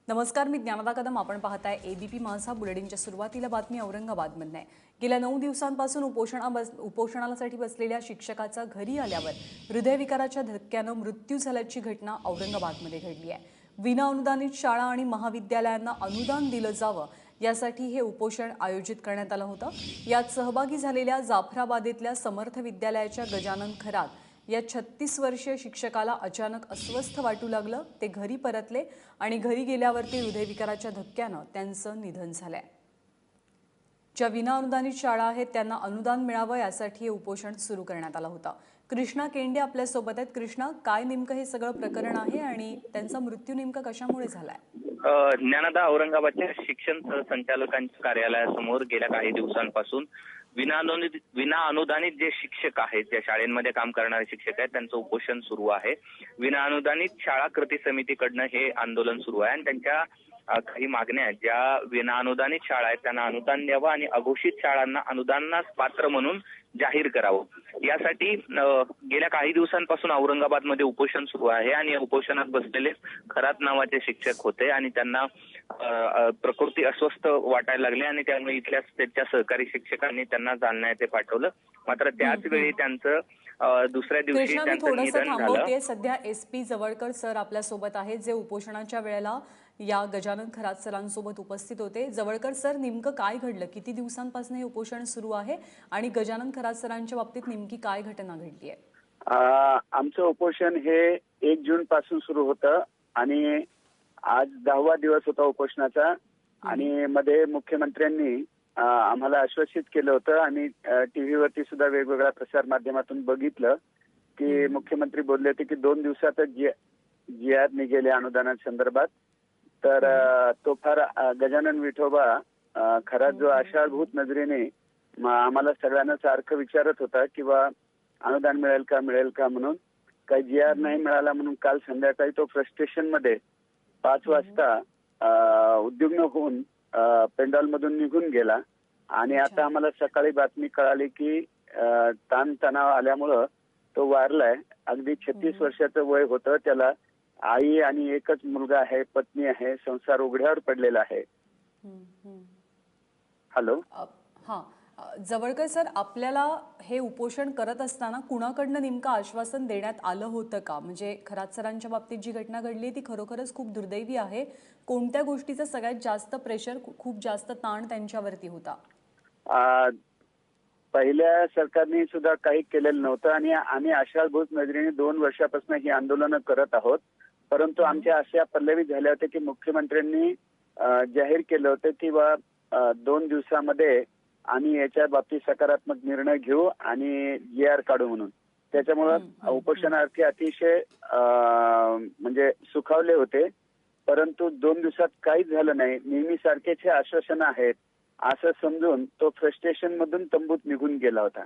नमस्कार, मी ज्ञानदा कदम. आपण पाहताय एबीपी माझा. बुलेटिनच्या सुरुवातीला बातमी औरंगाबादमधून आहे. गेल्या 9 दिवसांपासून उपोषणासाठी बसलेल्या शिक्षकाचा घरी आल्यावर हृदयविकाराच्या धक्क्यानं मृत्यू झाल्याची घटना औरंगाबादमध्ये घडली आहे. विना अनुदानित शाळा आणि महाविद्यालयांना अनुदान दिलं जावं यासाठी हे उपोषण आयोजित करण्यात आलं होतं. यात सहभागी झालेल्या जाफराबादेतल्या समर्थ विद्यालयाच्या गजानन खरात या 36 वर्षीय शिक्षकाला अचानक अस्वस्थ वाटू लागलं. ते घरी परतले आणि घरी गेल्यावरती हृदयविकाराच्या धक्क्यानं त्यांचं निधन झालंय. ज्या विना अनुदानित शाळा आहेत त्यांना अनुदान मिळावं यासाठी हे उपोषण सुरू करण्यात आलं होतं. कृष्णा केंडे आपल्यासोबत आहेत. कृष्णा, काय नेमकं हे सगळं प्रकरण आहे आणि त्यांचा मृत्यू नेमका कशामुळे झालाय? ज्ञानदा, औरंगाबादच्या शिक्षण संचालकांच्या कार्यालयासमोर गेल्या काही दिवसांपासून विना अनुदानित जे शिक्षक आहेत, ज्या शाळेमध्ये काम करणारे शिक्षक आहेत, त्यांचं उपोषण सुरू आहे. विना अनुदानित शाळा कृती समितीकडनं हे आंदोलन सुरू आहे आणि त्यांच्या काही मागण्या आहेत. ज्या विना अनुदानित शाळा आहेत त्यांना अनुदान द्यावं आणि अघोषित शाळांना अनुदानास पात्र म्हणून जाहीर करावं, यासाठी गेल्या काही दिवसांपासून औरंगाबादमध्ये उपोषण सुरू आहे. आणि उपोषणात बसलेले खरात नावाचे शिक्षक होते आणि त्यांना प्रकृती अस्वस्थ वाटायला लागली आणि त्यामुळे इथल्या त्यांच्या सहकारी शिक्षकांनी त्यांना जालना येथे पाठवलं. मात्र त्याच वेळी त्यांचं दुसऱ्या दिवशी त्यांचं निधन झालं. सध्या एसपी जवळकर सर आपल्यासोबत आहेत, जे उपोषणाच्या वेळेला या गजानन खरात सरांसोबत उपस्थित होते. जवळकर सर, नेमकं काय घडलं? किती दिवसांपासून हे उपोषण सुरू आहे आणि गजानन खरात सरांच्या बाबतीत नेमकी काय घटना घडली आहे? आमचं उपोषण हे 1 जून पासून सुरू होतं आणि आज 10वा दिवस होता उपोषणाचा. आणि मध्ये मुख्यमंत्र्यांनी आम्हाला आश्वासित केलं होतं आणि टीव्हीवरती सुद्धा वेगवेगळ्या प्रसार माध्यमातून बघितलं की मुख्यमंत्री बोलले होते की 2 दिवसातच जी आर निघेल अनुदानासंदर्भात. तर तो फार गजानन विठोबा खरा जो आशाभूत नजरेने आम्हाला सगळ्यांना सारखं विचारत होता किंवा अनुदान मिळेल का म्हणून. काही जी आर नाही मिळाला म्हणून काल संध्याकाळी तो फ्रस्ट्रेशन मध्ये 5 वाजता उद्विग्न होऊन पेंडॉल मधून निघून गेला. आणि आता आम्हाला सकाळी बातमी कळाली की ताणतणाव आल्यामुळं तो वारलाय. अगदी 36 वर्षाचं वय होतं. त्याला आई आणि एकच मुलगा आहे, पत्नी आहे, संसार उघड्यावर पडलेला आहे. हॅलो. हा, जवळकर सर, आपल्याला हे उपोषण करत असताना कुणाकडनं नेमकं आश्वासन देण्यात आलं होतं का? म्हणजे खरात सरांच्या बाबतीत जी घटना घडली ती खरोखरच खूप दुर्दैवी आहे. कोणत्या गोष्टीचं सगळ्यात जास्त प्रेशर, खूप जास्त ताण त्यांच्यावरती होता? पहिल्या सरकारने सुद्धा काही केलेलं नव्हतं आणि आम्ही आशाभूत नजरेने 2 वर्षापासून ही आंदोलनं करत आहोत. परंतु आमच्या अशा पल्लवी झाल्या होत्या की मुख्यमंत्र्यांनी जाहीर केलं होतं की 2 दिवसामध्ये आम्ही याच्या बाबतीत सकारात्मक निर्णय घेऊ आणि जी आर काढू म्हणून. त्याच्यामुळं उपोषणार्थी अतिशय म्हणजे सुखावले होते. परंतु 2 दिवसात काहीच झालं नाही. नेहमी सारखेच हे आश्वासन आहेत असं समजून तो फ्रस्ट्रेशन मधून तंबूत निघून गेला होता.